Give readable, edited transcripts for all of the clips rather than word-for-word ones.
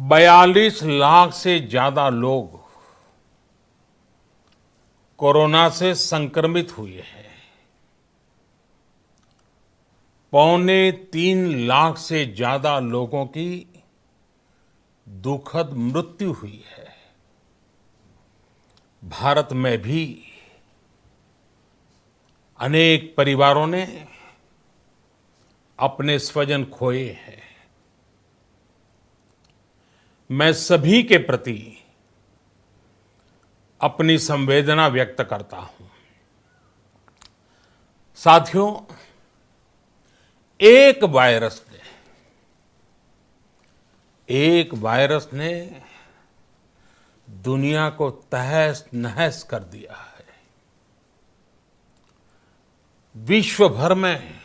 42 लाख से ज्यादा लोग कोरोना से संक्रमित हुए हैं। 3.25 लाख से ज्यादा लोगों की दुखद मृत्यु हुई है। भारत में भी अनेक परिवारों ने अपने स्वजन खोए हैं। मैं सभी के प्रति अपनी संवेदना व्यक्त करता हूं। साथियों, एक वायरस ने दुनिया को तहस नहस कर दिया है। विश्व भर में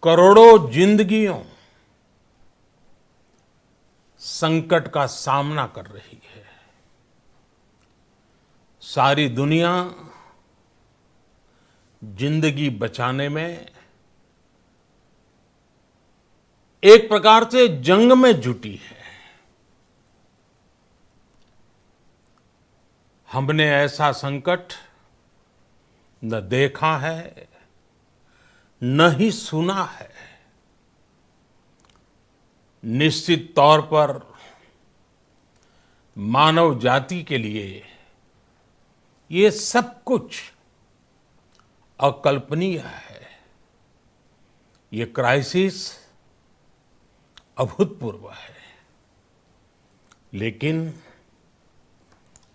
करोड़ों जिंदगियों संकट का सामना कर रही है। सारी दुनिया जिंदगी बचाने में एक प्रकार से जंग में जुटी है। हमने ऐसा संकट न देखा है, न ही सुना है। निश्चित तौर पर मानव जाति के लिए ये सब कुछ अकल्पनीय है। ये क्राइसिस अभूतपूर्व है। लेकिन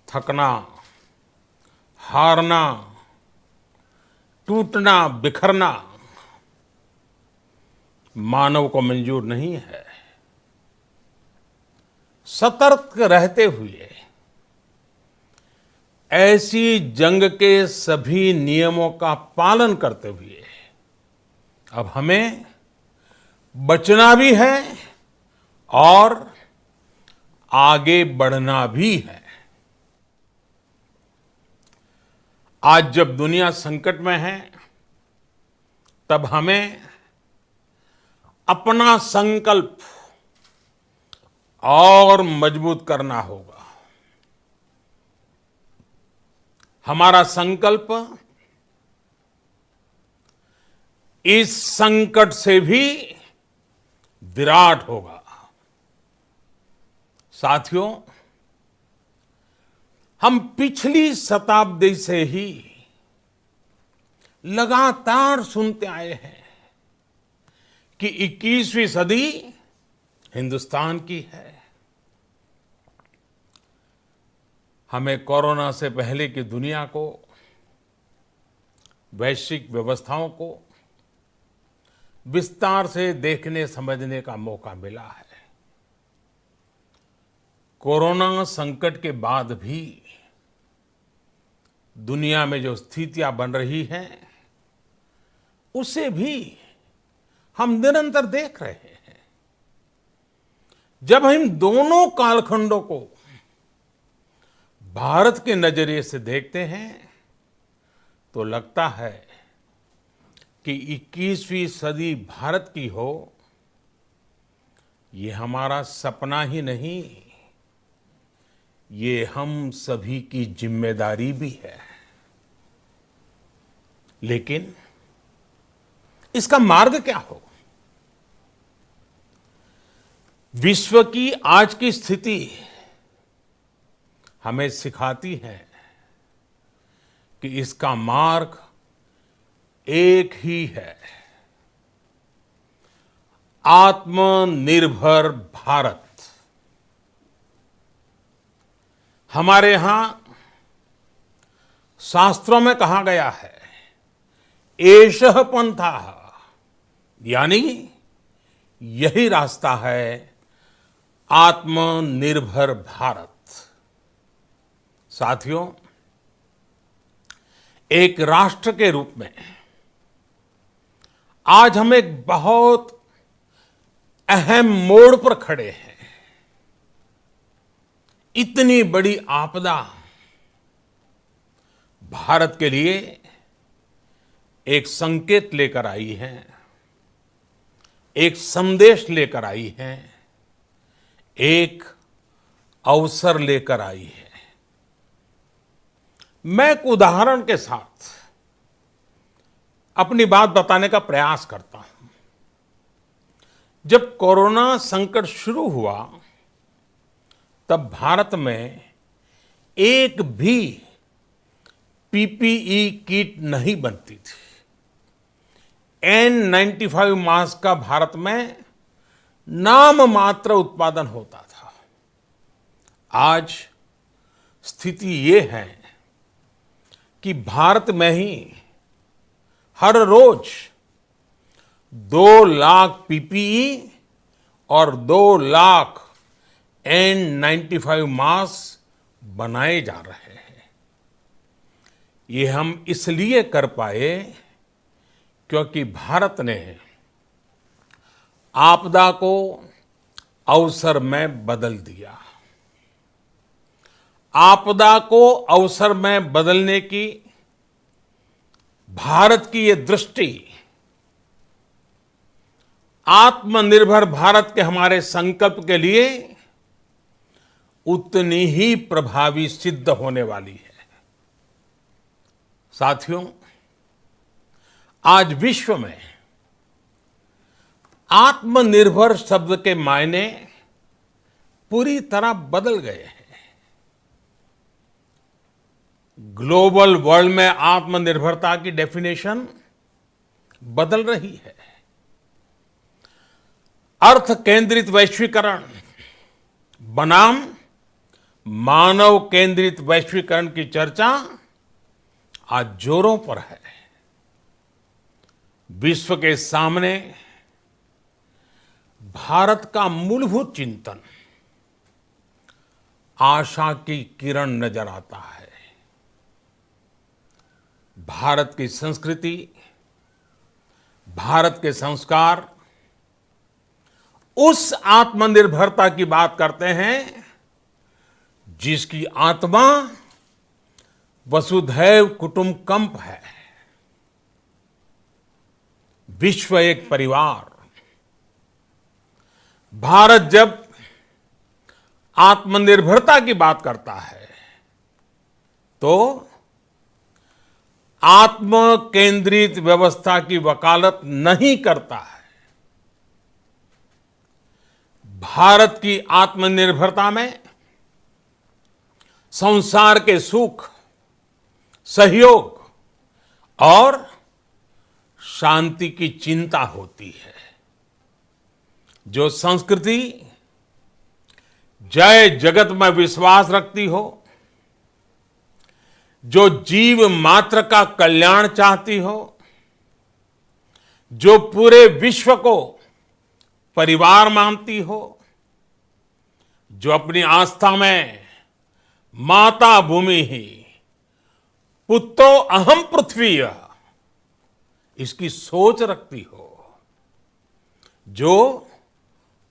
थकना, हारना, टूटना, बिखरना मानव को मंजूर नहीं है। सतर्क रहते हुए ऐसी जंग के सभी नियमों का पालन करते हुए अब हमें बचना भी है और आगे बढ़ना भी है। आज जब दुनिया संकट में है, तब हमें अपना संकल्प और मजबूत करना होगा। हमारा संकल्प इस संकट से भी विराट होगा। साथियों, हम पिछली शताब्दी से ही लगातार सुनते आए हैं कि 21वीं सदी हिंदुस्तान की है। हमें कोरोना से पहले की दुनिया को, वैश्विक व्यवस्थाओं को विस्तार से देखने समझने का मौका मिला है। कोरोना संकट के बाद भी दुनिया में जो स्थितियां बन रही हैं, उसे भी हम निरंतर देख रहे हैं। जब हम दोनों कालखंडों को भारत के नजरिए से देखते हैं, तो लगता है कि 21वीं सदी भारत की हो, ये हमारा सपना ही नहीं, ये हम सभी की जिम्मेदारी भी है। लेकिन इसका मार्ग क्या हो? विश्व की आज की स्थिति हमें सिखाती है कि इसका मार्ग एक ही है, आत्मनिर्भर भारत। हमारे यहां शास्त्रों में कहा गया है, एषः पंथः, यानी यही रास्ता है आत्मनिर्भर भारत। साथियों, एक राष्ट्र के रूप में आज हम एक बहुत अहम मोड़ पर खड़े हैं। इतनी बड़ी आपदा भारत के लिए एक संकेत लेकर आई है, एक संदेश लेकर आई है एक अवसर लेकर आई है। मैं एक उदाहरण के साथ अपनी बात बताने का प्रयास करता हूं। जब कोरोना संकट शुरू हुआ तब भारत में एक भी पीपीई किट नहीं बनती थी। N95 मास्क का भारत में नाम मात्र उत्पादन होता था। आज स्थिति ये है कि भारत में ही हर रोज 2 लाख पीपीई और 2 लाख N95 मास्क बनाए जा रहे हैं। ये हम इसलिए कर पाए क्योंकि भारत ने आपदा को अवसर में बदल दिया। आपदा को अवसर में बदलने की भारत की ये दृष्टि आत्मनिर्भर भारत के हमारे संकल्प के लिए उतनी ही प्रभावी सिद्ध होने वाली है। साथियों, आज विश्व में आत्मनिर्भर शब्द के मायने पूरी तरह बदल गए हैं। ग्लोबल वर्ल्ड में आत्मनिर्भरता की डेफिनेशन बदल रही है। अर्थ केंद्रित वैश्वीकरण बनाम मानव केंद्रित वैश्वीकरण की चर्चा आज जोरों पर है। विश्व के सामने भारत का मूलभूत चिंतन आशा की किरण नजर आता है। भारत की संस्कृति, भारत के संस्कार उस आत्मनिर्भरता की बात करते हैं जिसकी आत्मा वसुधैव कुटुंबकम है। विश्व एक परिवार। भारत जब आत्मनिर्भरता की बात करता है तो आत्म केंद्रित व्यवस्था की वकालत नहीं करता है। भारत की आत्मनिर्भरता में संसार के सुख, सहयोग और शांति की चिंता होती है। जो संस्कृति जय जगत में विश्वास रखती हो, जो जीव मात्र का कल्याण चाहती हो, जो पूरे विश्व को परिवार मानती हो, जो अपनी आस्था में माता भूमि ही पुत्रो अहम पृथ्वी इसकी सोच रखती हो, जो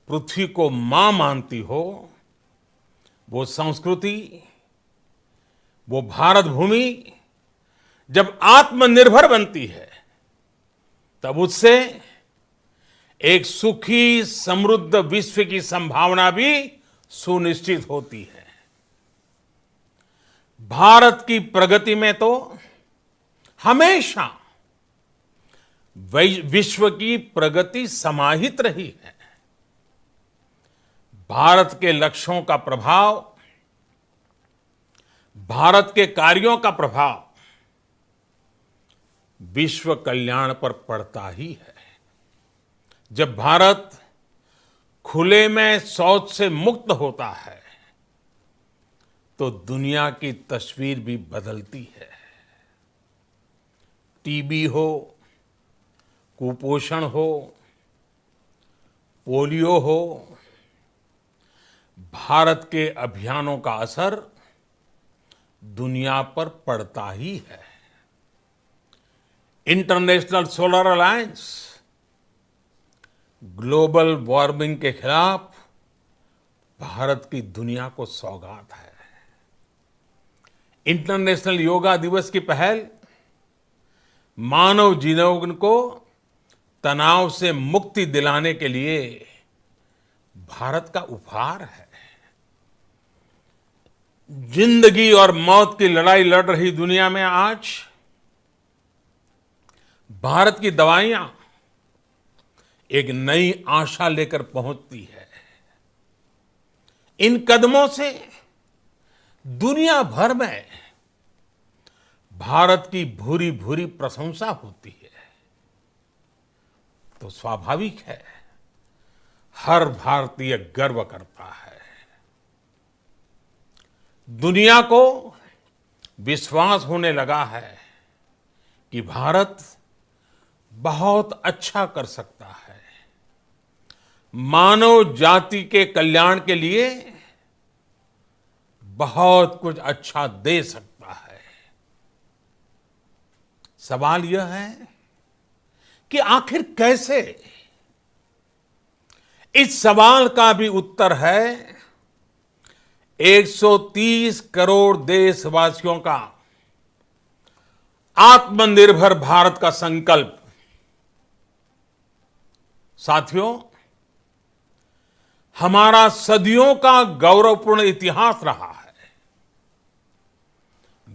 पृथ्वी को मां मानती हो, वो संस्कृति, वो भारत भूमि जब आत्मनिर्भर बनती है तब उससे एक सुखी समृद्ध विश्व की संभावना भी सुनिश्चित होती है। भारत की प्रगति में तो हमेशा विश्व की प्रगति समाहित रही है। भारत के लक्ष्यों का प्रभाव, भारत के कार्यों का प्रभाव विश्व कल्याण पर पड़ता ही है। जब भारत खुले में शौच से मुक्त होता है तो दुनिया की तस्वीर भी बदलती है। टीबी हो, कुपोषण हो, पोलियो हो, भारत के अभियानों का असर दुनिया पर पड़ता ही है। International solar alliance global warming के खिलाफ भारत की दुनिया को सौगात है। इंटरनेशनल योगा दिवस की पहल मानव जीवन को तनाव से मुक्ति दिलाने के लिए भारत का उपहार है। जिंदगी और मौत की लड़ाई लड़ रही दुनिया में आज भारत की दवाइयां एक नई आशा लेकर पहुंचती है। इन कदमों से दुनिया भर में भारत की भूरी भूरी प्रशंसा होती है। तो स्वाभाविक है, हर भारतीय गर्व करता है। दुनिया को विश्वास होने लगा है कि भारत बहुत अच्छा कर सकता है, मानव जाति के कल्याण के लिए बहुत कुछ अच्छा दे सकता है। सवाल यह है कि आखिर कैसे? इस सवाल का भी उत्तर है 130 करोड़ देशवासियों का आत्मनिर्भर भारत का संकल्प। साथियों, हमारा सदियों का गौरवपूर्ण इतिहास रहा है।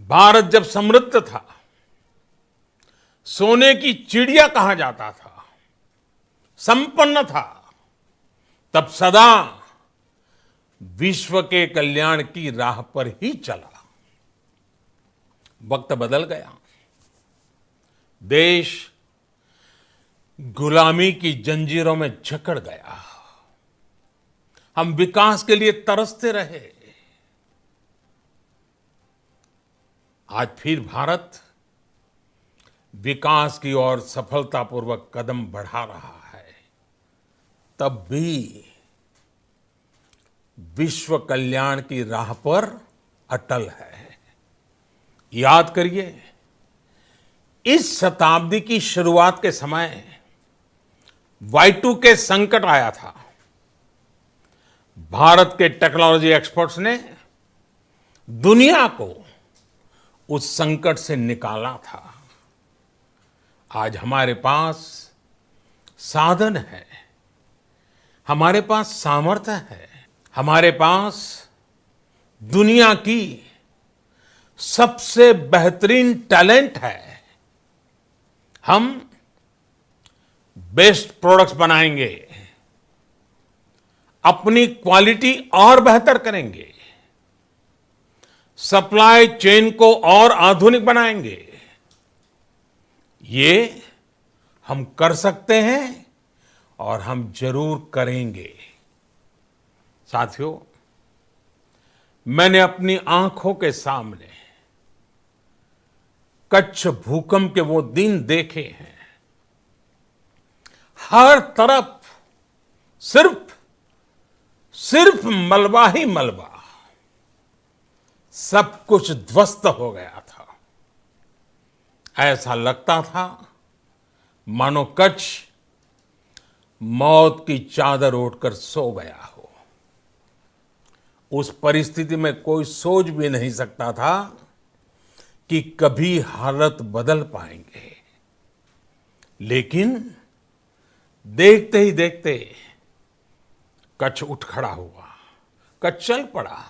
भारत जब समृद्ध था, सोने की चिड़िया कहा जाता था, संपन्न था, तब सदा विश्व के कल्याण की राह पर ही चला। वक्त बदल गया, देश गुलामी की जंजीरों में जकड़ गया। हम विकास के लिए तरसते रहे। आज फिर भारत विकास की ओर सफलतापूर्वक कदम बढ़ा रहा है। तब भी विश्व कल्याण की राह पर अटल है। याद करिए, इस शताब्दी की शुरुआत के समय Y2K संकट आया था। भारत के टेक्नोलॉजी एक्सपर्ट्स ने दुनिया को उस संकट से निकाला था। आज हमारे पास साधन है, हमारे पास सामर्थ्य है, हमारे पास दुनिया की सबसे बेहतरीन टैलेंट है। हम बेस्ट प्रोडक्ट्स बनाएंगे, अपनी क्वालिटी और बेहतर करेंगे, सप्लाई चेन को और आधुनिक बनाएंगे। ये हम कर सकते हैं और हम जरूर करेंगे। साथियों, मैंने अपनी आंखों के सामने कच्छ भूकंप के वो दिन देखे हैं। हर तरफ सिर्फ मलबा ही मलबा, सब कुछ ध्वस्त हो गया था। ऐसा लगता था मानो कच्छ मौत की चादर ओढ़कर सो गया हो। उस परिस्थिति में कोई सोच भी नहीं सकता था कि कभी हालत बदल पाएंगे। लेकिन देखते ही देखते कच्छ उठ खड़ा हुआ, कच्छ चल पड़ा,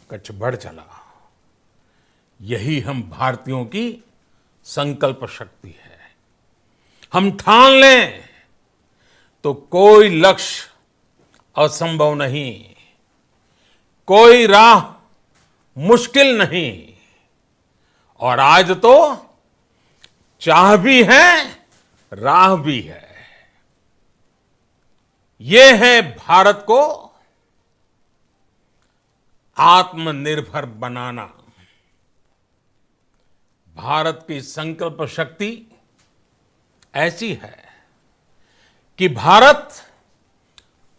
कच्छ बढ़ चला। यही हम भारतीयों की संकल्प शक्ति है। हम ठान लें तो कोई लक्ष्य असंभव नहीं, कोई राह मुश्किल नहीं। और आज तो चाह भी है, राह भी है। ये है भारत को आत्मनिर्भर बनाना। भारत की संकल्प शक्ति ऐसी है कि भारत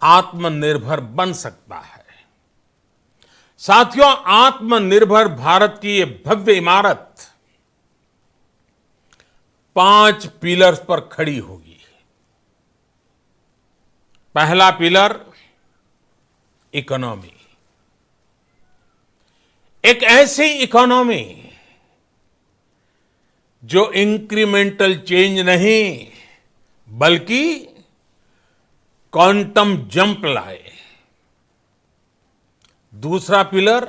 आत्मनिर्भर बन सकता है। साथियों, आत्मनिर्भर भारत की ये भव्य इमारत 5 पिलर्स पर खड़ी होगी। पहला पिलर इकोनॉमी। एक ऐसी इकोनॉमी जो इंक्रीमेंटल चेंज नहीं बल्कि क्वांटम जंप लाए। दूसरा पिलर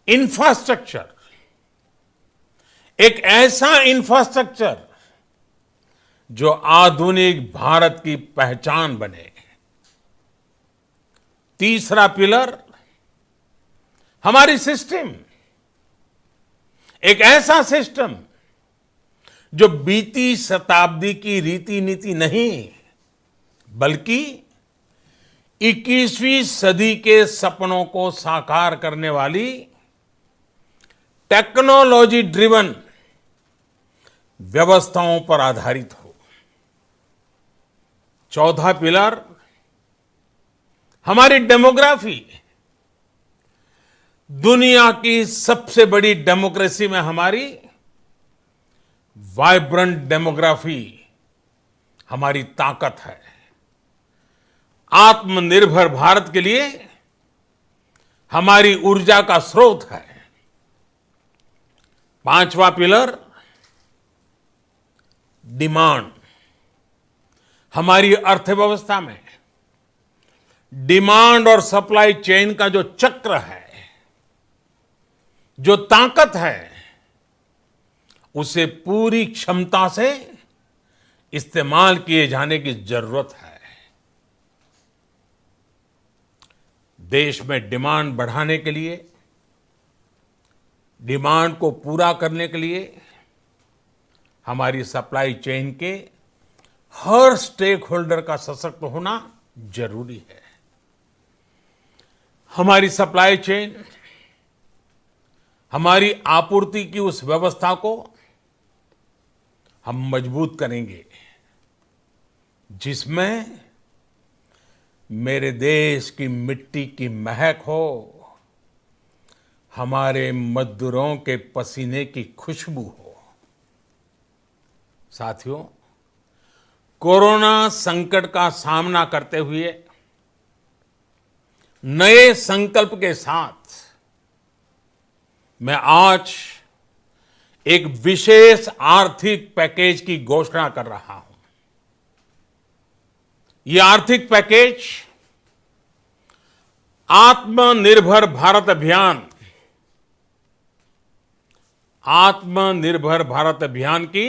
इंफ्रास्ट्रक्चर, एक ऐसा इंफ्रास्ट्रक्चर जो आधुनिक भारत की पहचान बने। तीसरा पिलर हमारी सिस्टम, एक ऐसा सिस्टम जो बीती शताब्दी की रीति नीति नहीं बल्कि 21वीं सदी के सपनों को साकार करने वाली टेक्नोलॉजी ड्रिवन व्यवस्थाओं पर आधारित हो। चौथा पिलर हमारी डेमोग्राफी, दुनिया की सबसे बड़ी डेमोक्रेसी में हमारी वाइब्रेंट डेमोग्राफी हमारी ताकत है। आत्मनिर्भर भारत के लिए हमारी ऊर्जा का स्रोत है। पांचवा पिलर डिमांड, हमारी अर्थव्यवस्था में डिमांड और सप्लाई चेन का जो चक्र है, जो ताकत है, उसे पूरी क्षमता से इस्तेमाल किए जाने की जरूरत है। देश में डिमांड बढ़ाने के लिए, डिमांड को पूरा करने के लिए हमारी सप्लाई चेन के हर स्टेक होल्डर का सशक्त होना जरूरी है। हमारी सप्लाई चेन, हमारी आपूर्ति की उस व्यवस्था को हम मजबूत करेंगे जिसमें मेरे देश की मिट्टी की महक हो, हमारे मजदूरों के पसीने की खुशबू हो। साथियों, कोरोना संकट का सामना करते हुए नए संकल्प के साथ मैं आज एक विशेष आर्थिक पैकेज की घोषणा कर रहा हूं। यह आर्थिक पैकेज आत्मनिर्भर भारत अभियान, आत्मनिर्भर भारत अभियान की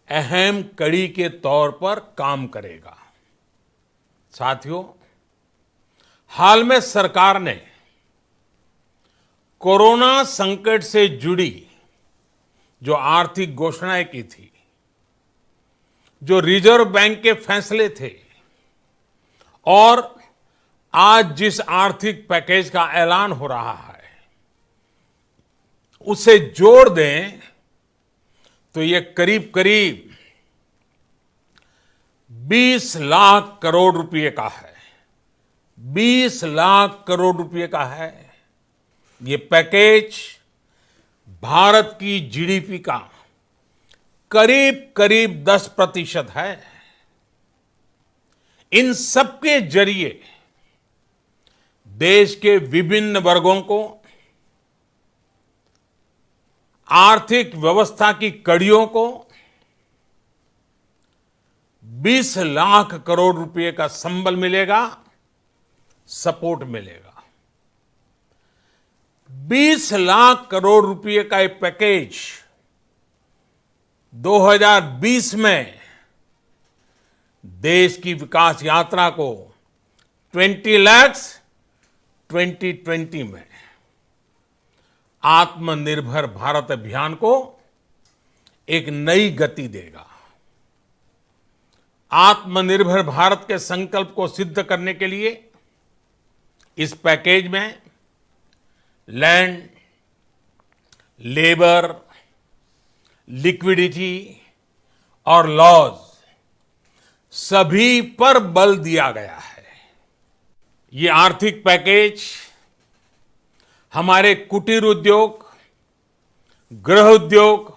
अहम कड़ी के तौर पर काम करेगा। साथियों, हाल में सरकार ने कोरोना संकट से जुड़ी जो आर्थिक घोषणाएं की थी, जो रिजर्व बैंक के फैसले थे और आज जिस आर्थिक पैकेज का ऐलान हो रहा है, उसे जोड़ दें तो ये करीब करीब 20 लाख करोड़ रुपए का है। 20 लाख करोड़ रुपए का है। ये पैकेज भारत की जीडीपी का करीब करीब 10% है। इन सबके जरिए देश के विभिन्न वर्गों को आर्थिक व्यवस्था की कड़ियों को 20 लाख करोड़ रुपए का संबल मिलेगा, सपोर्ट मिलेगा। 20 लाख करोड़ रुपए का एक पैकेज 2020 में देश की विकास यात्रा को 20 लाख 2020 में आत्मनिर्भर भारत अभियान को एक नई गति देगा। आत्मनिर्भर भारत के संकल्प को सिद्ध करने के लिए इस पैकेज में लैंड, लेबर, लिक्विडिटी और लॉज सभी पर बल दिया गया है। ये आर्थिक पैकेज हमारे कुटीर उद्योग, गृह उद्योग,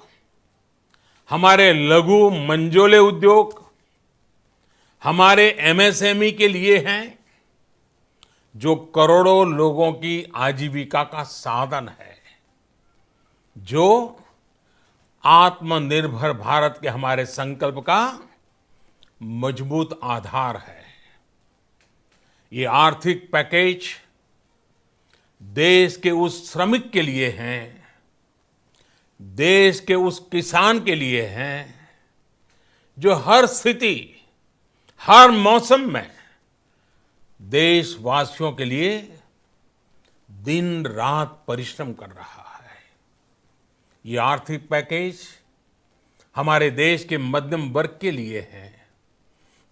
हमारे लघु मंझोले उद्योग, हमारे एमएसएमई के लिए हैं, जो करोड़ों लोगों की आजीविका का साधन है, जो आत्मनिर्भर भारत के हमारे संकल्प का मजबूत आधार है। ये आर्थिक पैकेज देश के उस श्रमिक के लिए हैं, देश के उस किसान के लिए हैं जो हर स्थिति, हर मौसम में देशवासियों के लिए दिन रात परिश्रम कर रहा है। ये आर्थिक पैकेज हमारे देश के मध्यम वर्ग के लिए है,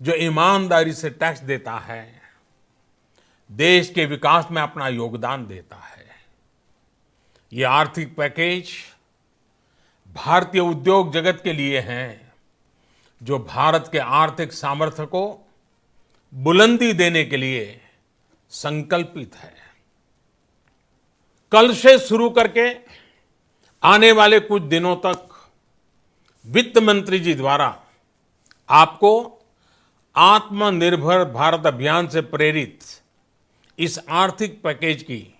जो ईमानदारी से टैक्स देता है, देश के विकास में अपना योगदान देता है। ये आर्थिक पैकेज भारतीय उद्योग जगत के लिए हैं, जो भारत के आर्थिक सामर्थ्य को बुलंदी देने के लिए संकल्पित है। कल से शुरू करके आने वाले कुछ दिनों तक वित्त मंत्री जी द्वारा आपको आत्मनिर्भर भारत अभियान से प्रेरित इस आर्थिक पैकेज की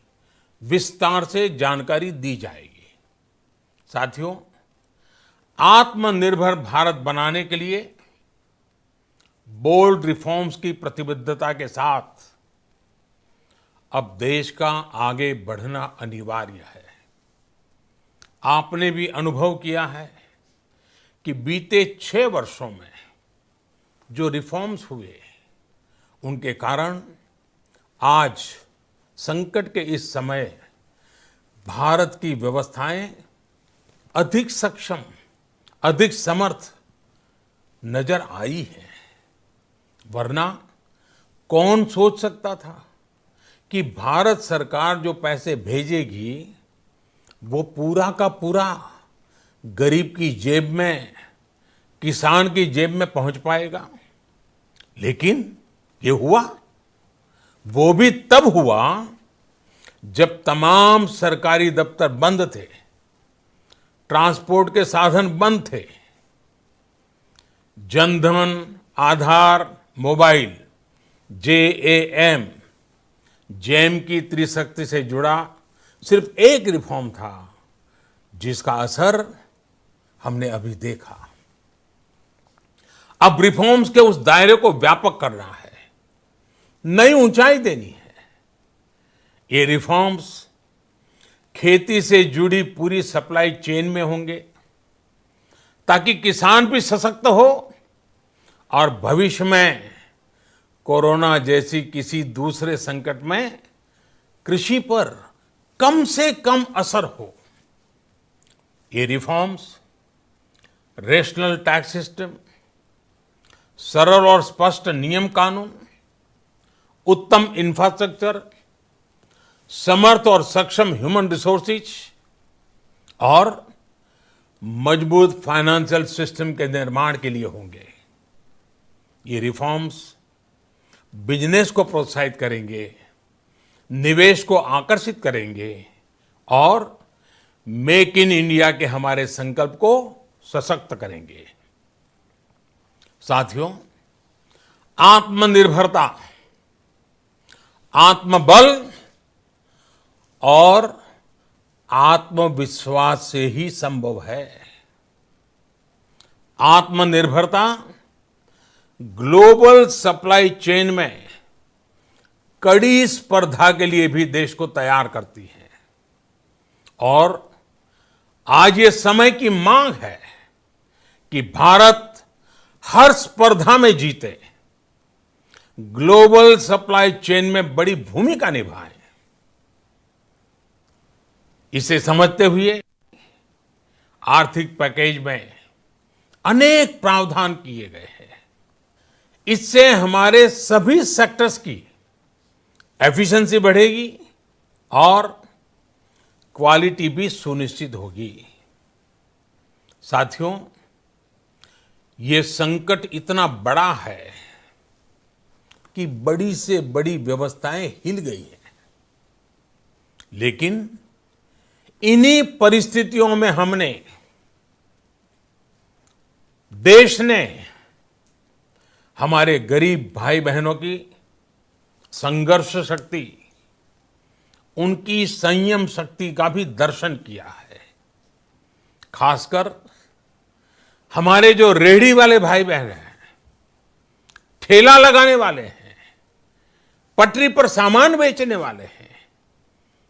विस्तार से जानकारी दी जाएगी। साथियों, आत्मनिर्भर भारत बनाने के लिए बोल्ड रिफॉर्म्स की प्रतिबद्धता के साथ अब देश का आगे बढ़ना अनिवार्य है। आपने भी अनुभव किया है कि बीते 6 वर्षों में जो रिफॉर्म्स हुए, उनके कारण आज संकट के इस समय भारत की व्यवस्थाएं अधिक सक्षम, अधिक समर्थ नजर आई हैं। वरना कौन सोच सकता था कि भारत सरकार जो पैसे भेजेगी वो पूरा का पूरा गरीब की जेब में, किसान की जेब में पहुंच पाएगा। लेकिन ये हुआ, वो भी तब हुआ जब तमाम सरकारी दफ्तर बंद थे, ट्रांसपोर्ट के साधन बंद थे। जनधन, आधार, मोबाइल, जेएएम, जैम की त्रिशक्ति से जुड़ा सिर्फ एक रिफॉर्म था जिसका असर हमने अभी देखा। अब रिफॉर्म्स के उस दायरे को व्यापक करना है, नई ऊंचाई देनी है। ये रिफॉर्म्स खेती से जुड़ी पूरी सप्लाई चेन में होंगे, ताकि किसान भी सशक्त हो और भविष्य में कोरोना जैसी किसी दूसरे संकट में कृषि पर कम से कम असर हो। ये रिफॉर्म्स रेशनल टैक्स सिस्टम, सरल और स्पष्ट नियम कानून, उत्तम इंफ्रास्ट्रक्चर, समर्थ और सक्षम ह्यूमन रिसोर्सेज और मजबूत फाइनेंशियल सिस्टम के निर्माण के लिए होंगे। ये रिफॉर्म्स बिजनेस को प्रोत्साहित करेंगे, निवेश को आकर्षित करेंगे और मेक इन इंडिया के हमारे संकल्प को सशक्त करेंगे। साथियों, आत्मनिर्भरता, आत्मबल और आत्मविश्वास से ही संभव है। आत्मनिर्भरता ग्लोबल सप्लाई चेन में कड़ी स्पर्धा के लिए भी देश को तैयार करती है और आज ये समय की मांग है कि भारत हर स्पर्धा में जीते, ग्लोबल सप्लाई चेन में बड़ी भूमिका निभाए। इसे समझते हुए आर्थिक पैकेज में अनेक प्रावधान किए गए हैं। इससे हमारे सभी सेक्टर्स की एफिशिएंसी बढ़ेगी और क्वालिटी भी सुनिश्चित होगी। साथियों, ये संकट इतना बड़ा है कि बड़ी से बड़ी व्यवस्थाएं हिल गई हैं। लेकिन इन्हीं परिस्थितियों में हमने, देश ने हमारे गरीब भाई बहनों की संघर्ष शक्ति, उनकी संयम शक्ति का भी दर्शन किया है। खासकर हमारे जो रेहड़ी वाले भाई बहन हैं, ठेला लगाने वाले हैं, पटरी पर सामान बेचने वाले हैं,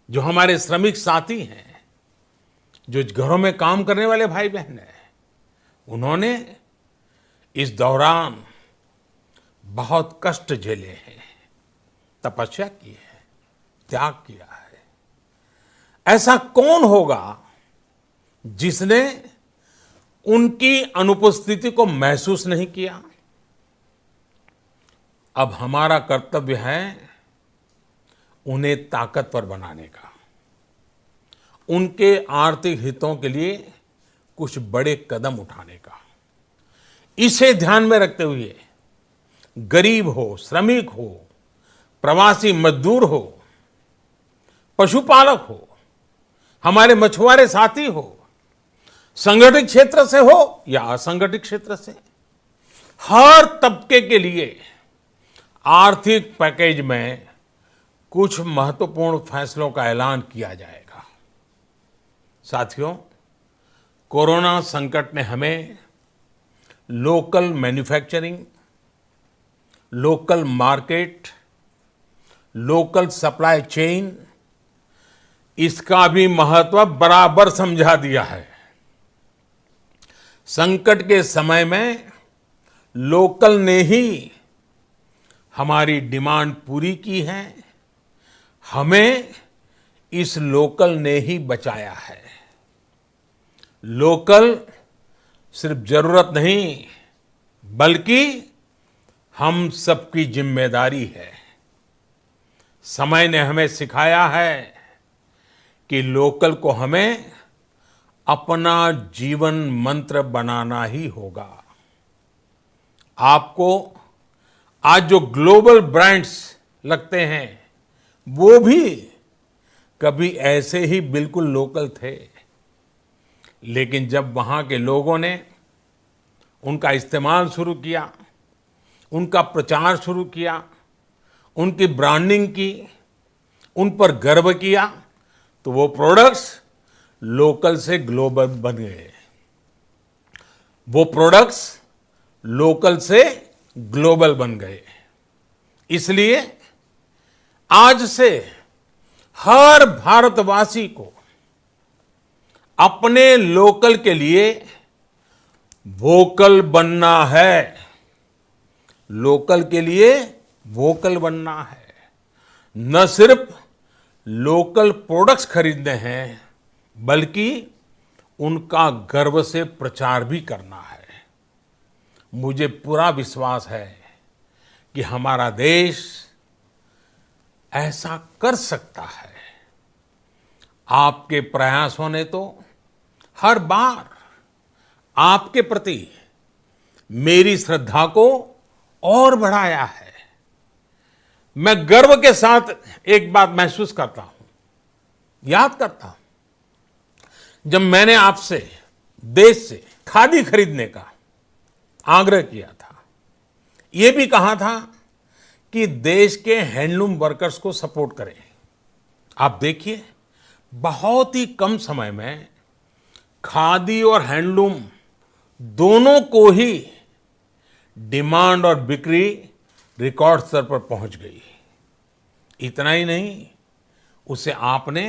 जो हमारे श्रमिक साथी हैं, जो घरों में काम करने वाले भाई बहन हैं, उन्होंने इस दौरान बहुत कष्ट झेले हैं, तपस्या की है, त्याग किया है। ऐसा कौन होगा जिसने उनकी अनुपस्थिति को महसूस नहीं किया? अब हमारा कर्तव्य है उन्हें ताकतवर बनाने का, उनके आर्थिक हितों के लिए कुछ बड़े कदम उठाने का। इसे ध्यान में रखते हुए गरीब हो, श्रमिक हो, प्रवासी मजदूर हो, पशुपालक हो, हमारे मछुआरे साथी हो, संगठित क्षेत्र से हो या असंगठित क्षेत्र से, हर तबके के लिए आर्थिक पैकेज में कुछ महत्वपूर्ण फैसलों का ऐलान किया जाएगा। साथियों, कोरोना संकट ने हमें local manufacturing, local market, local supply chain, इसका भी महत्व बराबर समझा दिया है। संकट के समय में लोकल ने ही हमारी डिमांड पूरी की है, हमें इस लोकल ने ही बचाया है। लोकल सिर्फ जरूरत नहीं, बल्कि हम सबकी जिम्मेदारी है। समय ने हमें सिखाया है कि लोकल को हमें अपना जीवन मंत्र बनाना ही होगा। आपको आज जो ग्लोबल ब्रांड्स लगते हैं, वो भी कभी ऐसे ही बिल्कुल लोकल थे, लेकिन जब वहां के लोगों ने उनका इस्तेमाल शुरू किया, उनका प्रचार शुरू किया, उनकी ब्रांडिंग की, उन पर गर्व किया, तो वो प्रोडक्ट्स लोकल से ग्लोबल बन गए। वो प्रोडक्ट्स लोकल से ग्लोबल बन गए। इसलिए आज से हर भारतवासी को अपने लोकल के लिए वोकल बनना है। लोकल के लिए वोकल बनना है। न सिर्फ लोकल प्रोडक्ट्स खरीदने हैं, बल्कि उनका गर्व से प्रचार भी करना है। मुझे पूरा विश्वास है कि हमारा देश ऐसा कर सकता है। आपके प्रयासों ने तो हर बार आपके प्रति मेरी श्रद्धा को और बढ़ाया है। मैं गर्व के साथ एक बात महसूस करता हूं, याद करता हूं, जब मैंने आपसे देश से खादी खरीदने का आग्रह किया था, यह भी कहा था कि देश के हैंडलूम वर्कर्स को सपोर्ट करें। आप देखिए, बहुत ही कम समय में खादी और हैंडलूम दोनों को ही डिमांड और बिक्री रिकॉर्ड स्तर पर पहुंच गई। इतना ही नहीं, उसे आपने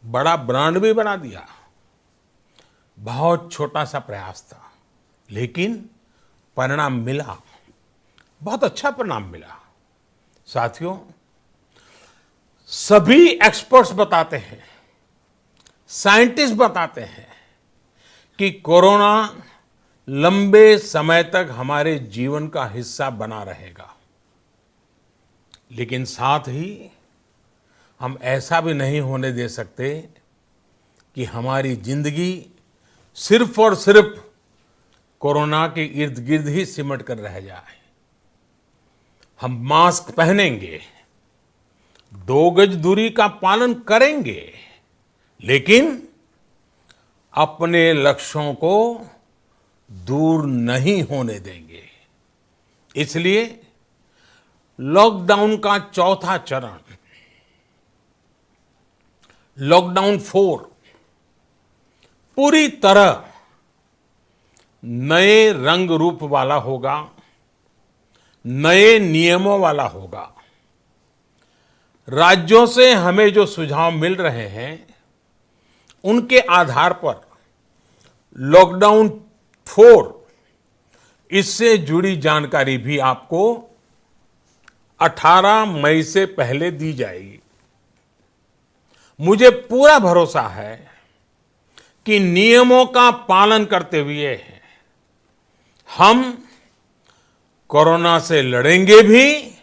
बड़ा ब्रांड भी बना दिया। बहुत छोटा सा प्रयास था, लेकिन परिणाम मिला, बहुत अच्छा परिणाम मिला। साथियों, सभी एक्सपर्ट्स बताते हैं, साइंटिस्ट बताते हैं कि कोरोना लंबे समय तक हमारे जीवन का हिस्सा बना रहेगा। लेकिन साथ ही हम ऐसा भी नहीं होने दे सकते कि हमारी जिंदगी सिर्फ और सिर्फ कोरोना के इर्द गिर्द ही सिमट कर रह जाए। हम मास्क पहनेंगे, 2 गज दूरी का पालन करेंगे, लेकिन अपने लक्ष्यों को दूर नहीं होने देंगे। इसलिए लॉकडाउन का चौथा चरण, लॉकडाउन 4, पूरी तरह नए रंग रूप वाला होगा। नए नियमों वाला होगा। राज्यों से हमें जो सुझाव मिल रहे हैं उनके आधार पर लॉकडाउन 4 इससे जुड़ी जानकारी भी आपको 18 मई से पहले दी जाएगी। मुझे पूरा भरोसा है कि नियमों का पालन करते हुए हम कोरोना से लड़ेंगे भी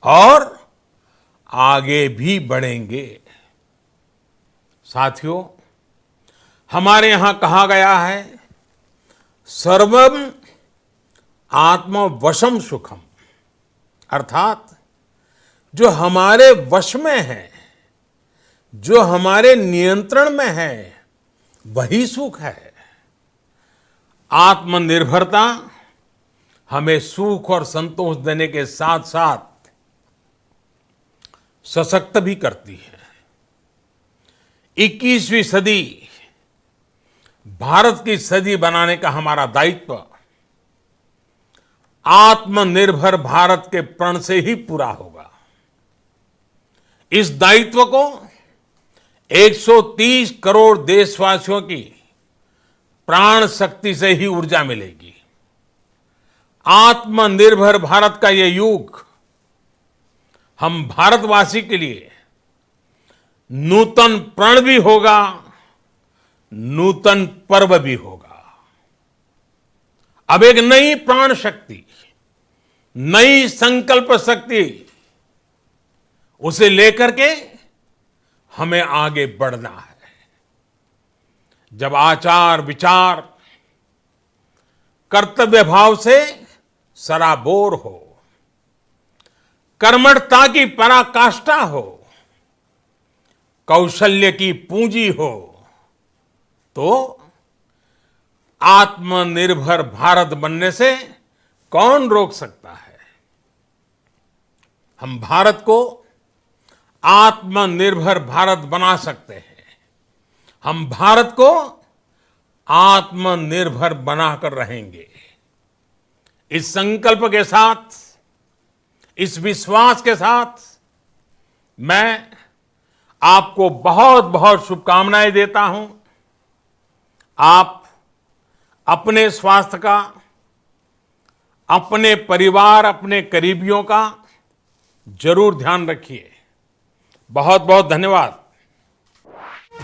और आगे भी बढ़ेंगे। साथियों, हमारे यहां कहा गया है, सर्वम आत्मवशम सुखम, अर्थात जो हमारे वश में है, जो हमारे नियंत्रण में है, वही सुख है। आत्मनिर्भरता हमें सुख और संतोष देने के साथ साथ सशक्त भी करती है। 21वीं सदी भारत की सदी बनाने का हमारा दायित्व आत्मनिर्भर भारत के प्रण से ही पूरा होगा। इस दायित्व को 130 करोड़ देशवासियों की प्राण शक्ति से ही ऊर्जा मिलेगी। आत्मनिर्भर भारत का ये युग हम भारतवासी के लिए नूतन प्रण भी होगा, नूतन पर्व भी होगा। अब एक नई प्राण शक्ति, नई संकल्प शक्ति, उसे लेकर के हमें आगे बढ़ना है। जब आचार विचार कर्तव्य भाव से सराबोर हो, कर्मठता की पराकाष्ठा हो, कौशल्य की पूंजी हो, तो आत्मनिर्भर भारत बनने से कौन रोक सकता है। हम भारत को आत्मनिर्भर भारत बना सकते हैं। हम भारत को आत्मनिर्भर बनाकर रहेंगे। इस संकल्प के साथ, इस विश्वास के साथ मैं आपको बहुत बहुत शुभकामनाएं देता हूं। आप अपने स्वास्थ्य का, अपने परिवार, अपने करीबियों का जरूर ध्यान रखिए। बहुत बहुत धन्यवाद।